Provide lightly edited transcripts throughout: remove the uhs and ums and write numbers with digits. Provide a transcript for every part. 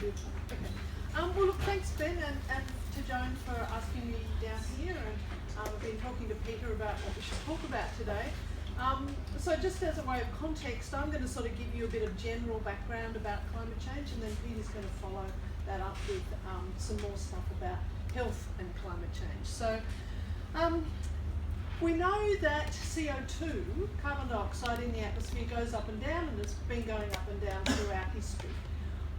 good. Okay. Well, look, thanks, Ben, and to Joan for asking me down here. And I've been talking to Peter about what we should talk about today. So just as a way of context, I'm going to sort of give you a bit of general background about climate change, and then Peter's going to follow that up with some more stuff about health and climate change. So we know that CO2, carbon dioxide in the atmosphere, goes up and down, and it's been going up and down throughout history.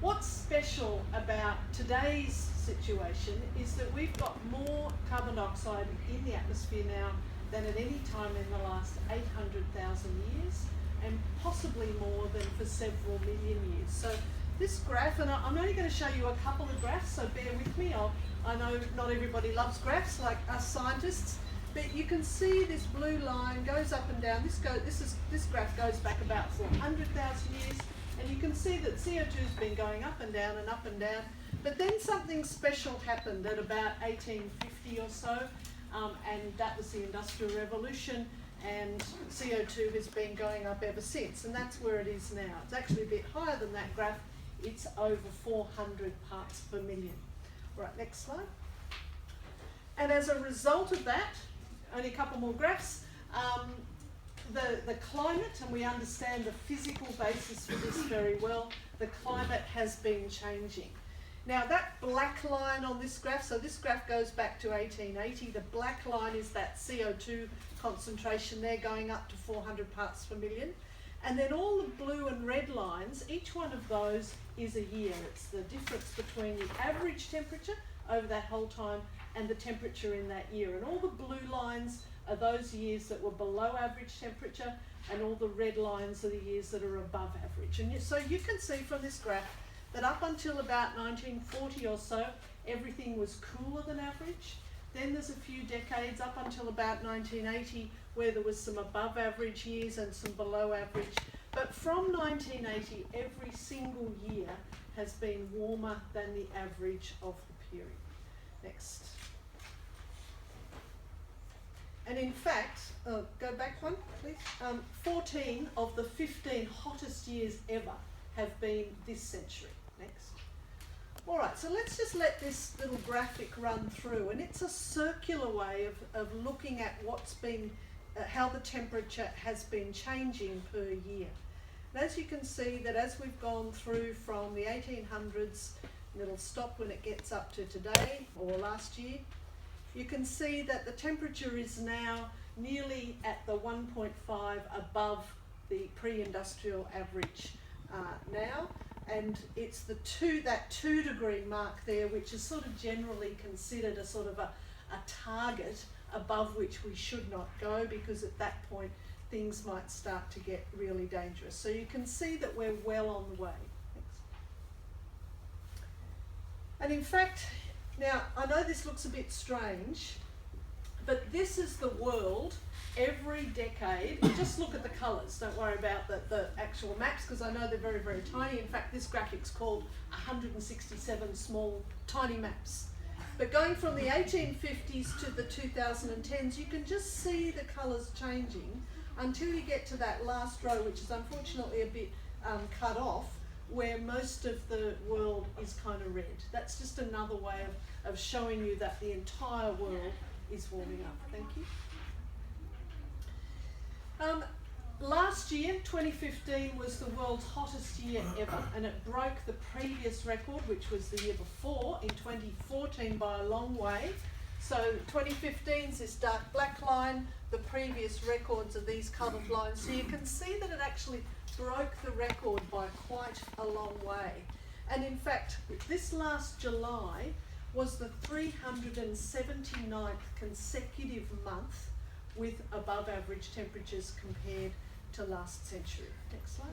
What's special about today's situation is that we've got more carbon dioxide in the atmosphere now than at any time in the last 800,000 years, and possibly more than for several million years. So this graph, and I'm only going to show you a couple of graphs, so bear with me. I know not everybody loves graphs like us scientists, but you can see this blue line goes up and down. This graph goes back about 400,000 years, and you can see that CO2's been going up and down and up and down. But then something special happened at about 1850 or so, and that was the Industrial Revolution, and CO2 has been going up ever since, and that's where it is now. It's actually a bit higher than that graph. It's over 400 parts per million. Right, next slide. And as a result of that, only a couple more graphs, the climate, and we understand the physical basis for this very well, the climate has been changing. Now that black line on this graph, so this graph goes back to 1880, the black line is that CO2 concentration there going up to 400 parts per million. And then all the blue and red lines, each one of those is a year. It's the difference between the average temperature over that whole time and the temperature in that year. And all the blue lines are those years that were below average temperature, and all the red lines are the years that are above average. And so you can see from this graph that up until about 1940 or so, everything was cooler than average. Then there's a few decades up until about 1980 where there was some above average years and some below average. But from 1980, every single year has been warmer than the average of the period. Next. And in fact, go back one, please. 14 of the 15 hottest years ever have been this century. Next. All right, so let's just let this little graphic run through, and it's a circular way of looking at what's been, how the temperature has been changing per year. And as you can see that as we've gone through from the 1800s, and it'll stop when it gets up to today or last year, you can see that the temperature is now nearly at the 1.5 above the pre-industrial average now. And it's that 2 degree mark there, which is sort of generally considered a sort of a target above which we should not go, because at that point things might start to get really dangerous. So you can see that we're well on the way. Thanks. And in fact, now I know this looks a bit strange, but this is the world every decade. Just look at the colours, don't worry about the actual maps, because I know they're very, very tiny. In fact, this graphic's called 167 small, tiny maps. But going from the 1850s to the 2010s, you can just see the colours changing until you get to that last row, which is unfortunately a bit cut off, where most of the world is kind of red. That's just another way of showing you that the entire world is warming up. Thank you. Last year, 2015, was the world's hottest year ever, and it broke the previous record, which was the year before, in 2014 by a long way. So 2015 is this dark black line, the previous records are these coloured lines. So you can see that it actually broke the record by quite a long way. And in fact, this last July was the 379th consecutive month with above average temperatures compared to last century. Next slide.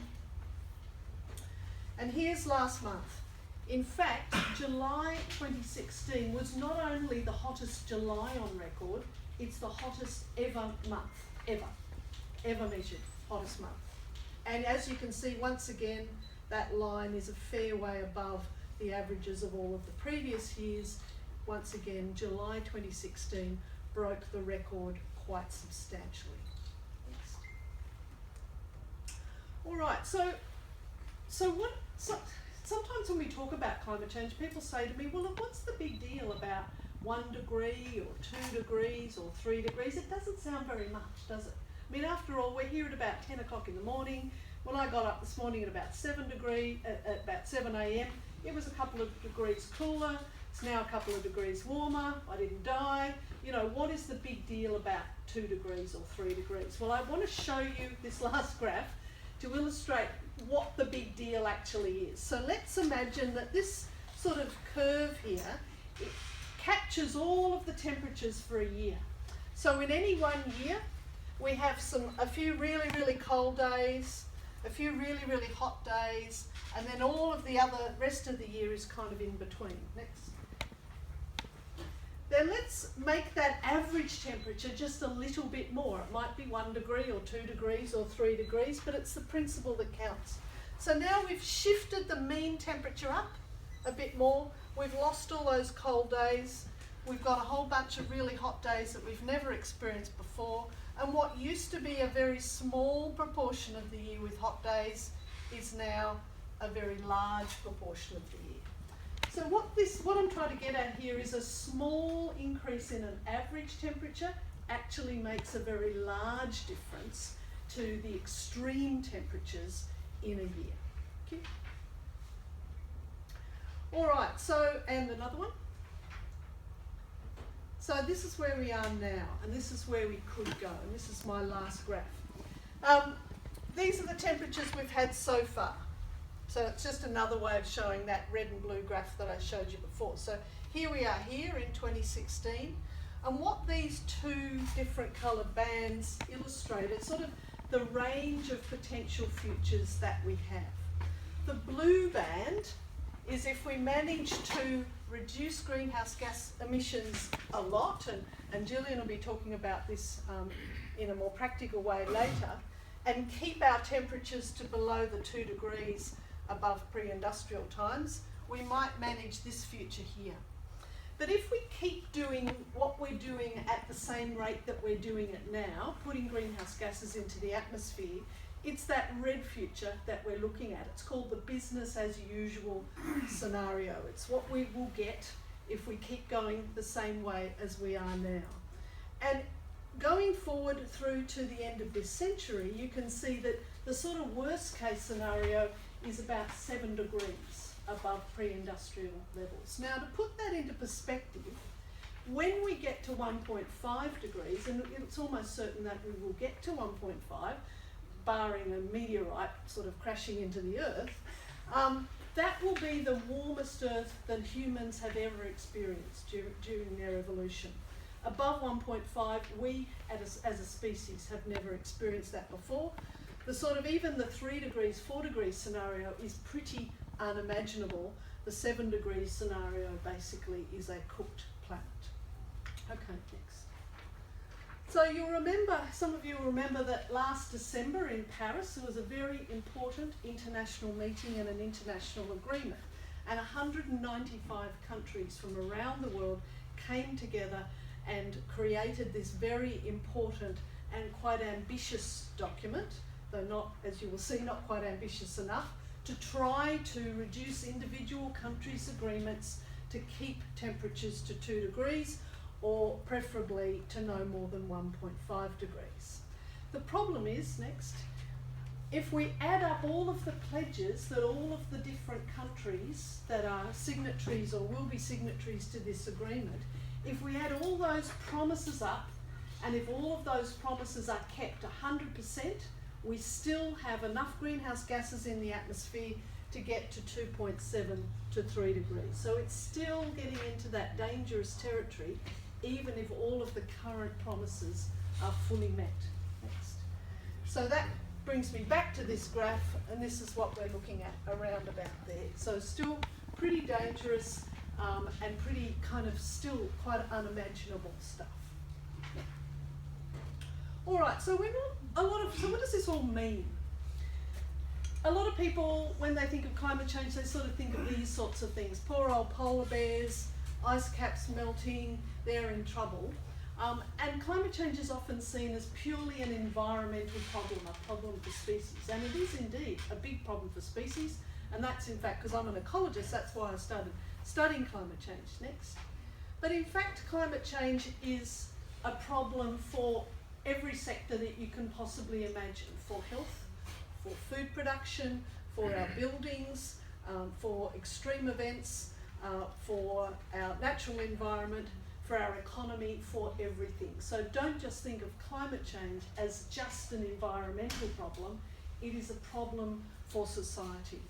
And here's last month. In fact, July 2016 was not only the hottest July on record, it's the hottest ever month, ever measured, hottest month. And as you can see, once again, that line is a fair way above the averages of all of the previous years. Once again, July 2016 broke the record quite substantially. Next. All right, so sometimes when we talk about climate change, people say to me, well, look, what's the big deal about 1 degree or 2 degrees or 3 degrees? It doesn't sound very much, does it? I mean, after all, we're here at about 10 o'clock in the morning. When I got up this morning at about 7 a.m, it was a couple of degrees cooler. It's now a couple of degrees warmer. I didn't die. You know, what is the big deal about 2 degrees or 3 degrees? Well, I want to show you this last graph to illustrate what the big deal actually is. So let's imagine that this sort of curve here, it captures all of the temperatures for a year. So in any one year, we have a few really, really cold days, a few really, really hot days, and then all of the other rest of the year is kind of in between. Next. Then let's make that average temperature just a little bit more. It might be 1 degree or 2 degrees or 3 degrees, but it's the principle that counts. So now we've shifted the mean temperature up a bit more. We've lost all those cold days. We've got a whole bunch of really hot days that we've never experienced before. And what used to be a very small proportion of the year with hot days is now a very large proportion of the year. So what I'm trying to get at here is a small increase in an average temperature actually makes a very large difference to the extreme temperatures in a year. Okay. All right, so, and another one. So this is where we are now, and this is where we could go, and this is my last graph. These are the temperatures we've had so far. So it's just another way of showing that red and blue graph that I showed you before. So here we are here in 2016, and what these two different coloured bands illustrate is sort of the range of potential futures that we have. The blue band is if we manage to reduce greenhouse gas emissions a lot, and Gillian will be talking about this in a more practical way later, and keep our temperatures to below the 2 degrees above pre-industrial times, we might manage this future here. But if we keep doing what we're doing at the same rate that we're doing it now, putting greenhouse gases into the atmosphere, it's that red future that we're looking at. It's called the business as usual scenario. It's what we will get if we keep going the same way as we are now. And going forward through to the end of this century, you can see that the sort of worst case scenario is about 7 degrees above pre-industrial levels. Now, to put that into perspective, when we get to 1.5 degrees, and it's almost certain that we will get to 1.5, barring a meteorite sort of crashing into the Earth, that will be the warmest Earth that humans have ever experienced during their evolution. Above 1.5, we as a species have never experienced that before. The sort of even the 3 degrees, 4 degrees scenario is pretty unimaginable. The 7 degrees scenario basically is a cooked planet. Okay, next. So you'll remember, some of you will remember that last December in Paris there was a very important international meeting and an international agreement, and 195 countries from around the world came together and created this very important and quite ambitious document, though not, as you will see, not quite ambitious enough, to try to reduce individual countries' agreements to keep temperatures to 2 degrees, or preferably to no more than 1.5 degrees. The problem is, next, if we add up all of the pledges that all of the different countries that are signatories or will be signatories to this agreement, if we add all those promises up, and if all of those promises are kept 100%, we still have enough greenhouse gases in the atmosphere to get to 2.7 to 3 degrees. So it's still getting into that dangerous territory, even if all of the current promises are fully met. Next. So that brings me back to this graph, and this is what we're looking at around about there. So still pretty dangerous and pretty kind of still quite unimaginable stuff. Yeah. All right, so so what does this all mean? A lot of people, when they think of climate change, they sort of think of these sorts of things. Poor old polar bears, ice caps melting, they're in trouble. And climate change is often seen as purely an environmental problem, a problem for species. And it is indeed a big problem for species, And that's in fact, because I'm an ecologist, that's why I started studying climate change next. But in fact, climate change is a problem for every sector that you can possibly imagine, for health, for food production, for our buildings, for extreme events, for our natural environment, for our economy, for everything. So don't just think of climate change as just an environmental problem, it is a problem for society.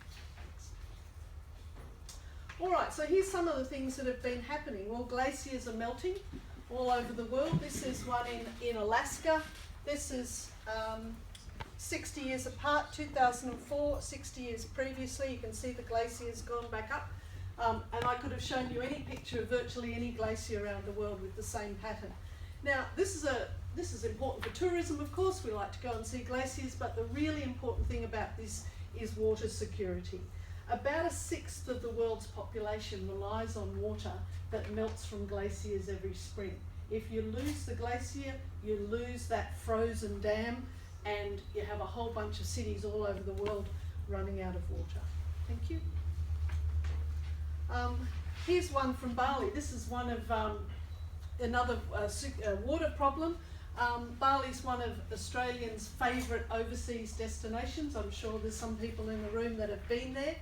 All right, so here's some of the things that have been happening. Well, glaciers are melting all over the world. This is one in Alaska. This is 60 years apart, 2004, 60 years previously. You can see the glacier's gone back up. And I could have shown you any picture of virtually any glacier around the world with the same pattern. Now, this is important for tourism, of course. We like to go and see glaciers, but the really important thing about this is water security. About 1/6 of the world's population relies on water that melts from glaciers every spring. If you lose the glacier, you lose that frozen dam, and you have a whole bunch of cities all over the world running out of water. Thank you. Here's one from Barley. This is one of another water problem. Barley's one of Australians' favourite overseas destinations. I'm sure there's some people in the room that have been there.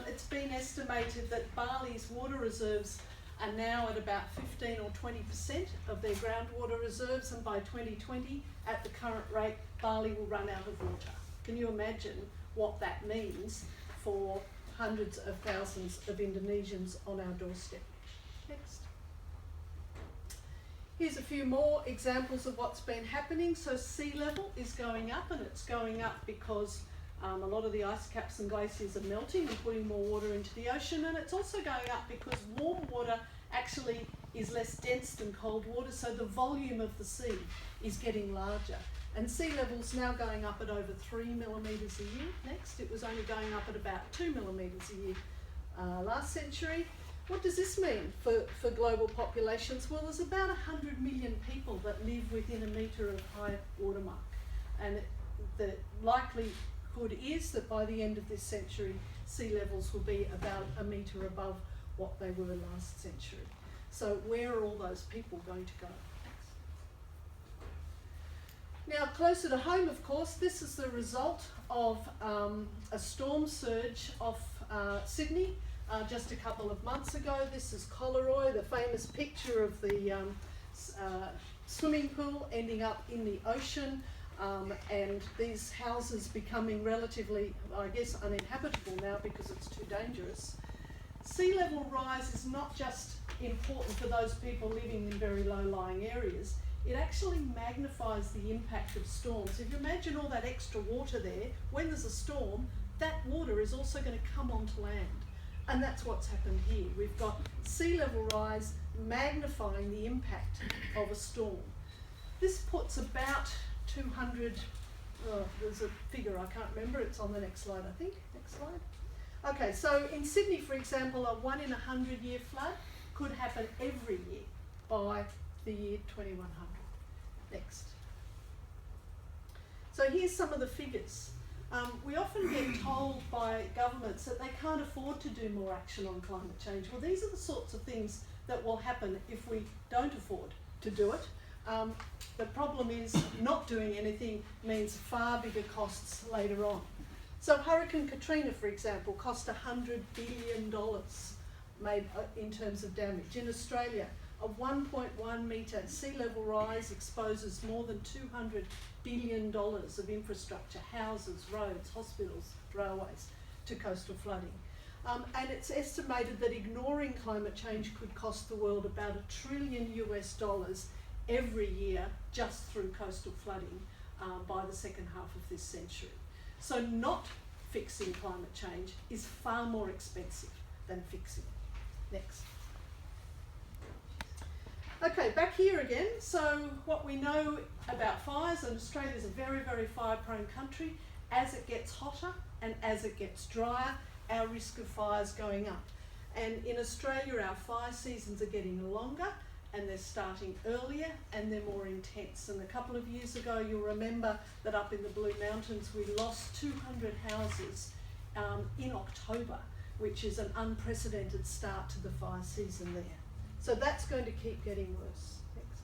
It's been estimated that Barley's water reserves are now at about 15 or 20% of their groundwater reserves, and by 2020, at the current rate, Barley will run out of water. Can you imagine what that means for hundreds of thousands of Indonesians on our doorstep? Next. Here's a few more examples of what's been happening. So sea level is going up, and it's going up because a lot of the ice caps and glaciers are melting and putting more water into the ocean, and it's also going up because warm water actually is less dense than cold water, so the volume of the sea is getting larger. And sea level's now going up at over 3 millimetres a year. Next, it was only going up at about 2 millimetres a year last century. What does this mean for global populations? Well, there's about 100 million people that live within a metre of high water mark. And the likelihood is that by the end of this century, sea levels will be about a metre above what they were last century. So where are all those people going to go? Now, closer to home, of course, this is the result of a storm surge off Sydney just a couple of months ago. This is Collaroy, the famous picture of the swimming pool ending up in the ocean, and these houses becoming relatively, I guess, uninhabitable now because it's too dangerous. Sea level rise is not just important for those people living in very low-lying areas. It actually magnifies the impact of storms. If you imagine all that extra water there, when there's a storm, that water is also going to come onto land. And that's what's happened here. We've got sea level rise magnifying the impact of a storm. This puts about 200, there's a figure I can't remember, it's on the next slide I think. Next slide. Okay, so in Sydney, for example, a 1 in 100 year flood could happen every year by the year 2100. Next. So here's some of the figures. We often get told by governments that they can't afford to do more action on climate change. Well, these are the sorts of things that will happen if we don't afford to do it. The problem is not doing anything means far bigger costs later on. So Hurricane Katrina, for example, cost $100 billion made in terms of damage. In Australia, a 1.1 metre sea level rise exposes more than $200 billion of infrastructure, houses, roads, hospitals, railways, to coastal flooding. And it's estimated that ignoring climate change could cost the world about $1 trillion every year just through coastal flooding by the second half of this century. So not fixing climate change is far more expensive than fixing it. Next. Okay, back here again. So what we know about fires, and Australia is a very, very fire-prone country. As it gets hotter and as it gets drier, our risk of fires going up. And in Australia, our fire seasons are getting longer, and they're starting earlier and they're more intense. And a couple of years ago, you'll remember that up in the Blue Mountains, we lost 200 houses in October, which is an unprecedented start to the fire season there. So that's going to keep getting worse. Next.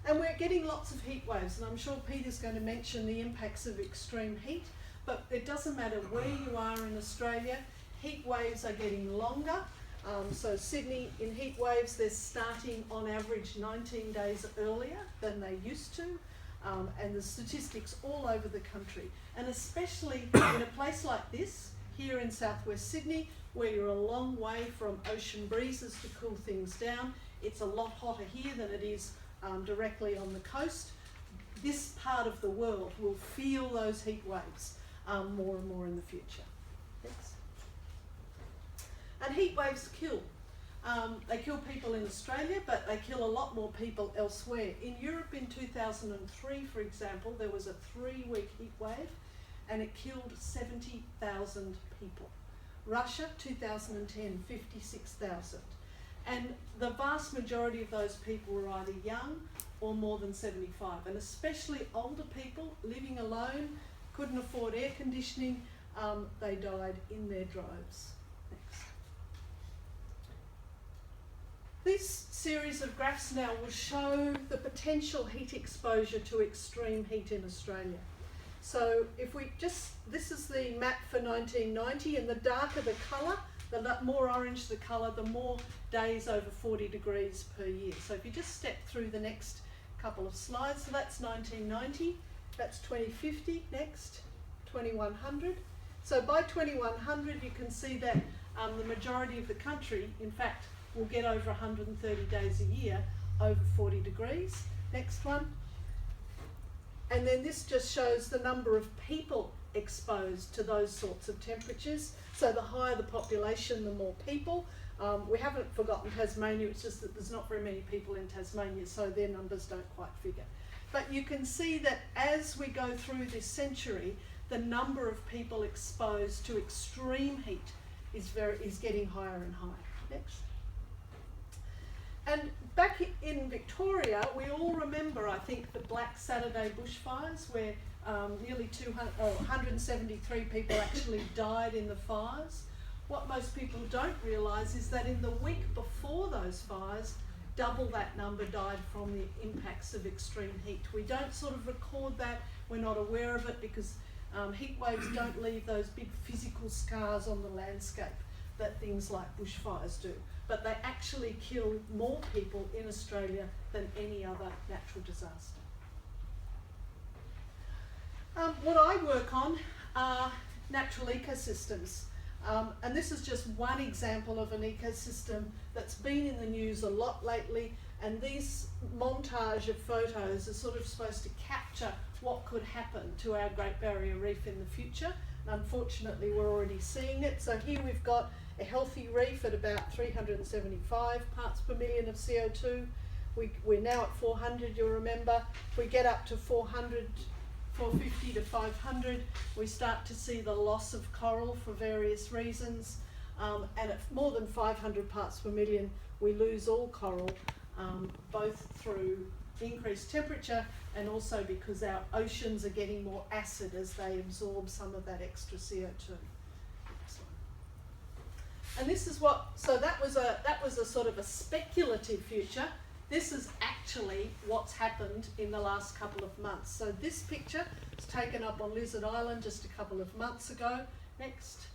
And we're getting lots of heat waves, and I'm sure Peter's going to mention the impacts of extreme heat, but it doesn't matter where you are in Australia, heat waves are getting longer. So Sydney in heat waves, they're starting on average 19 days earlier than they used to, and the statistics all over the country, and especially in a place like this, here in southwest Sydney, where you're a long way from ocean breezes to cool things down. It's a lot hotter here than it is directly on the coast. This part of the world will feel those heat waves more and more in the future. Next. And heat waves kill. They kill people in Australia, but they kill a lot more people elsewhere. In Europe in 2003, for example, there was a 3-week heat wave and it killed 70,000 people. Russia, 2010, 56,000. And the vast majority of those people were either young or more than 75, and especially older people living alone, couldn't afford air conditioning, they died in their droves. Next. This series of graphs now will show the potential heat exposure to extreme heat in Australia. So if we just, this is the map for 1990, and the darker the colour, the more orange the colour, the more days over 40 degrees per year. So if you just step through the next couple of slides, so that's 1990, that's 2050, next, 2100. So by 2100 you can see that the majority of the country, in fact, will get over 130 days a year over 40 degrees. Next one. And then this just shows the number of people exposed to those sorts of temperatures. So the higher the population, the more people. We haven't forgotten Tasmania, it's just that there's not very many people in Tasmania, so their numbers don't quite figure. But you can see that as we go through this century, the number of people exposed to extreme heat is getting higher and higher. Next. And back in Victoria, we all remember, I think, the Black Saturday bushfires, where nearly 173 people actually died in the fires. What most people don't realise is that in the week before those fires, double that number died from the impacts of extreme heat. We don't sort of record that, we're not aware of it, because heat waves don't leave those big physical scars on the landscape that things like bushfires do. But they actually kill more people in Australia than any other natural disaster. What I work on are natural ecosystems. And this is just one example of an ecosystem that's been in the news a lot lately, and these montage of photos are sort of supposed to capture what could happen to our Great Barrier Reef in the future. And unfortunately, we're already seeing it. So here we've got a healthy reef at about 375 parts per million of CO2. We're now at 400, you'll remember. If we get up to 400, 450 to 500, we start to see the loss of coral for various reasons. And at more than 500 parts per million, we lose all coral, both through increased temperature and also because our oceans are getting more acid as they absorb some of that extra CO2. And this is what, so that was a sort of a speculative future. This is actually what's happened in the last couple of months. So this picture was taken up on Lizard Island just a couple of months ago. Next.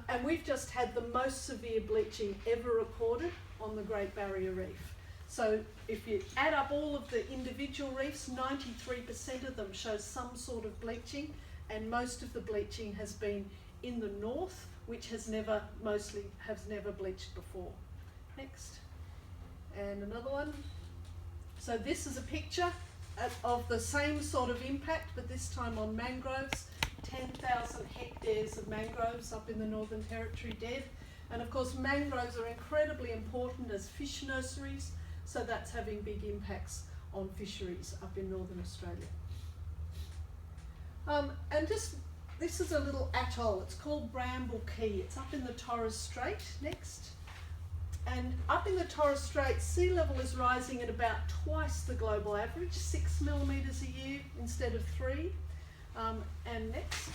And we've just had the most severe bleaching ever recorded on the Great Barrier Reef. So if you add up all of the individual reefs, 93% of them show some sort of bleaching, and most of the bleaching has been in the north, which has never bleached before. Next. And another one. So this is a picture of the same sort of impact, but this time on mangroves. 10,000 hectares of mangroves up in the Northern Territory dead. And of course mangroves are incredibly important as fish nurseries, so that's having big impacts on fisheries up in Northern Australia. And just, this is a little atoll, it's called Bramble Key, it's up in the Torres Strait. Next. And up in the Torres Strait, sea level is rising at about twice the global average, 6 millimetres a year instead of 3. And next.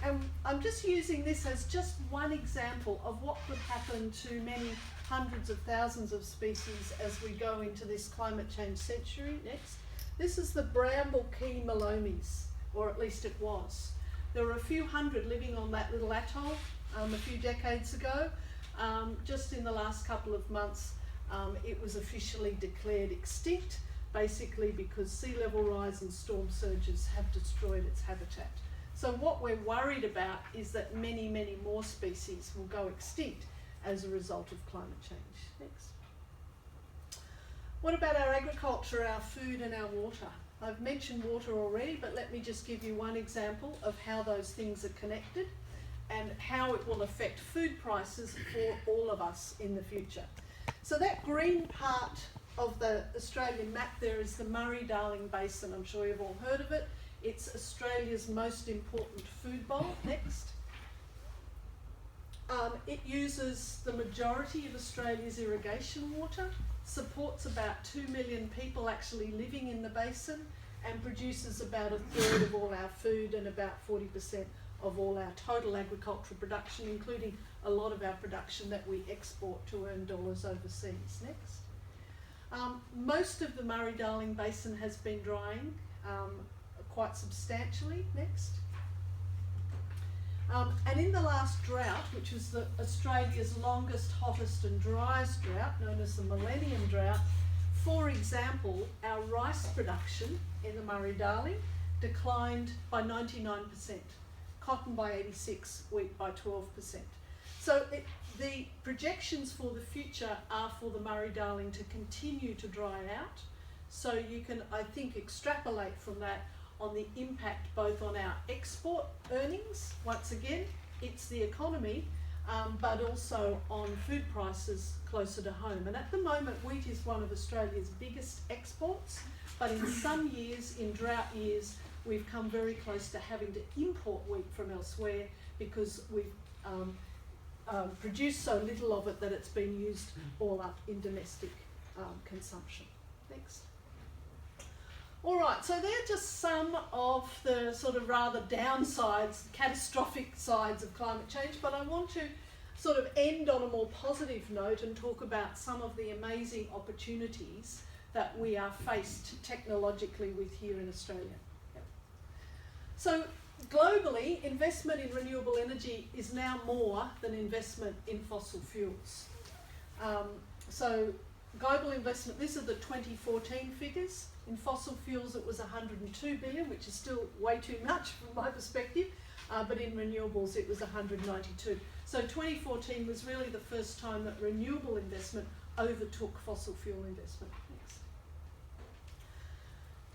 And I'm just using this as just one example of what could happen to many hundreds of thousands of species as we go into this climate change century. Next. This is the bramble key melones, or at least it was. There were a few hundred living on that little atoll a few decades ago. Just in the last couple of months, it was officially declared extinct, basically because sea level rise and storm surges have destroyed its habitat. So what we're worried about is that many, many more species will go extinct as a result of climate change. Next. What about our agriculture, our food and our water? I've mentioned water already, but let me just give you one example of how those things are connected and how it will affect food prices for all of us in the future. So that green part of the Australian map there is the Murray-Darling Basin. I'm sure you've all heard of it. It's Australia's most important food bowl. Next. It uses the majority of Australia's irrigation water, supports about 2 million people actually living in the basin, and produces about a third of all our food and about 40% of all our total agricultural production, including a lot of our production that we export to earn dollars overseas. Next. Most of the Murray-Darling Basin has been drying quite substantially. Next. And in the last drought, which was Australia's longest, hottest and driest drought, known as the Millennium Drought, for example, our rice production in the Murray-Darling declined by 99%, cotton by 86%, wheat by 12%. So the projections for the future are for the Murray-Darling to continue to dry out. So you can, I think, extrapolate from that on the impact both on our export earnings, once again, it's the economy, but also on food prices closer to home. And at the moment, wheat is one of Australia's biggest exports, but in some years, in drought years, we've come very close to having to import wheat from elsewhere because we've produced so little of it that it's been used all up in domestic consumption. Next. All right, so they're just some of the sort of rather downsides, catastrophic sides of climate change, but I want to sort of end on a more positive note and talk about some of the amazing opportunities that we are faced technologically with here in Australia. Yep. So globally, investment in renewable energy is now more than investment in fossil fuels. So global investment, these are the 2014 figures. In fossil fuels, it was 102 billion, which is still way too much from my perspective, but in renewables, it was 192. So 2014 was really the first time that renewable investment overtook fossil fuel investment.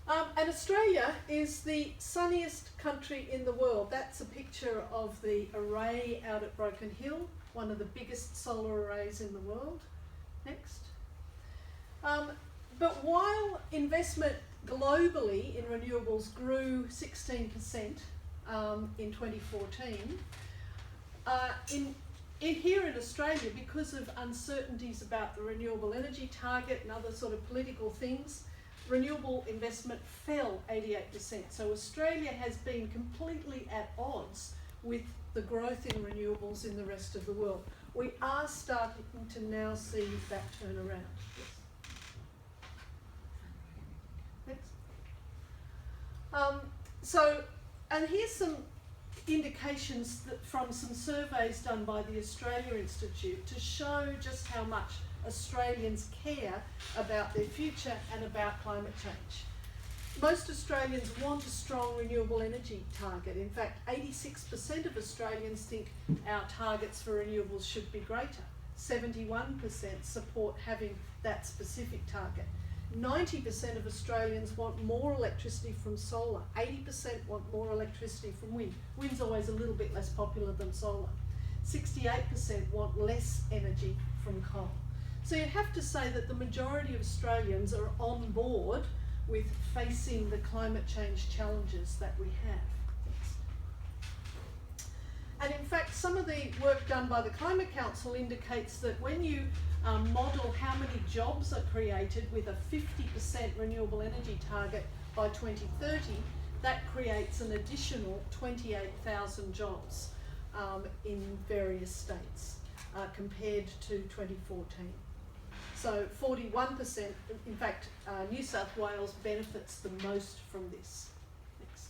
Next. And Australia is the sunniest country in the world. That's a picture of the array out at Broken Hill, one of the biggest solar arrays in the world. Next. But while investment globally in renewables grew 16% in 2014, here in Australia, because of uncertainties about the renewable energy target and other sort of political things, renewable investment fell 88%. So Australia has been completely at odds with the growth in renewables in the rest of the world. We are starting to now see that turn around. Yes. And here's some indications that from some surveys done by the Australia Institute to show just how much Australians care about their future and about climate change. Most Australians want a strong renewable energy target. In fact, 86% of Australians think our targets for renewables should be greater. 71% support having that specific target. 90% of Australians want more electricity from solar. 80% want more electricity from wind. Wind's always a little bit less popular than solar. 68% want less energy from coal. So you have to say that the majority of Australians are on board with facing the climate change challenges that we have. And in fact, some of the work done by the Climate Council indicates that when you model how many jobs are created with a 50% renewable energy target by 2030, that creates an additional 28,000 jobs in various states compared to 2014. So 41%, in fact, New South Wales benefits the most from this. Next.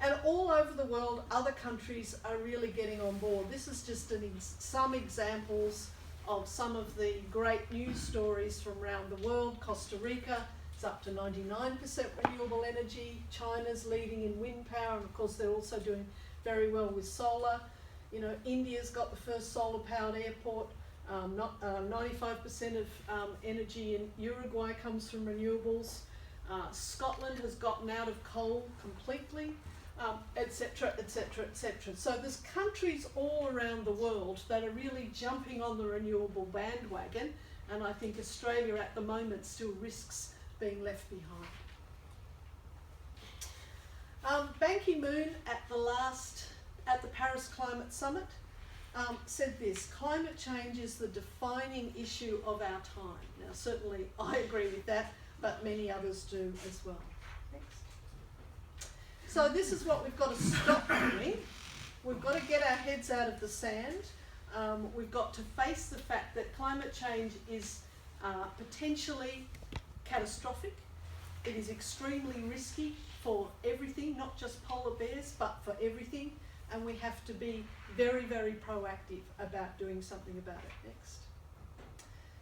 And all over the world, other countries are really getting on board. This is just some examples of some of the great news stories from around the world. Costa Rica is up to 99% renewable energy. China's leading in wind power, and of course they're also doing very well with solar. You know, India's got the first solar-powered airport. 95% of energy in Uruguay comes from renewables. Scotland has gotten out of coal completely, etc., etc., etc. So there's countries all around the world that are really jumping on the renewable bandwagon, and I think Australia at the moment still risks being left behind. Ban Ki-moon at the Paris Climate Summit said this: climate change is the defining issue of our time. Now certainly I agree with that, but many others do as well. Next. So this is what we've got to stop doing. We've got to get our heads out of the sand. We've got to face the fact that climate change is potentially catastrophic. It is extremely risky for everything, not just polar bears, but for everything. And we have to be very, very proactive about doing something about it. Next.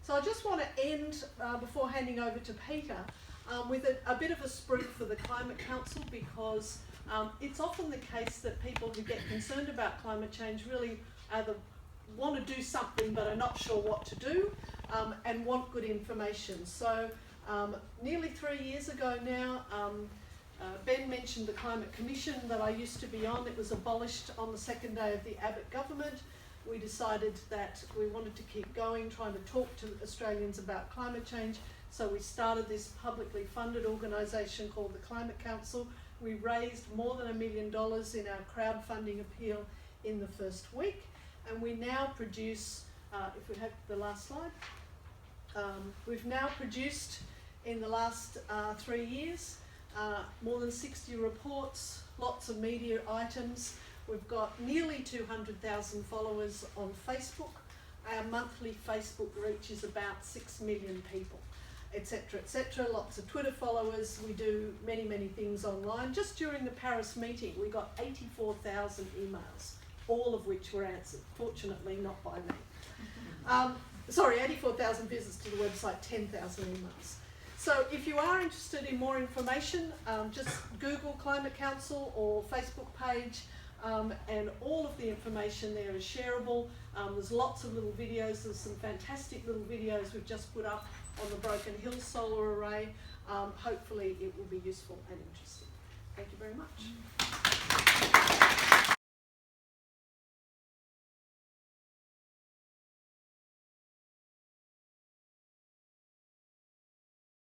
So I just want to end, before handing over to Peter, with a bit of a sprint for the Climate Council, because it's often the case that people who get concerned about climate change really either want to do something but are not sure what to do, and want good information. So nearly 3 years ago now, Ben mentioned the Climate Commission that I used to be on. It was abolished on the second day of the Abbott government. We decided that we wanted to keep going, trying to talk to Australians about climate change. So we started this publicly funded organisation called the Climate Council. We raised more than $1 million in our crowdfunding appeal in the first week. And we now produce, if we have the last slide, we've now produced in the last 3 years more than 60 reports, lots of media items. We've got nearly 200,000 followers on Facebook. Our monthly Facebook reach is about 6 million people, etc., etc. Lots of Twitter followers. We do many, many things online. Just during the Paris meeting, we got 84,000 emails, all of which were answered, fortunately not by me. 84,000 visits to the website, 10,000 emails. So if you are interested in more information, just Google Climate Council or Facebook page, and all of the information there is shareable. There's lots of little videos. There's some fantastic little videos we've just put up on the Broken Hill solar array. Hopefully it will be useful and interesting. Thank you very much.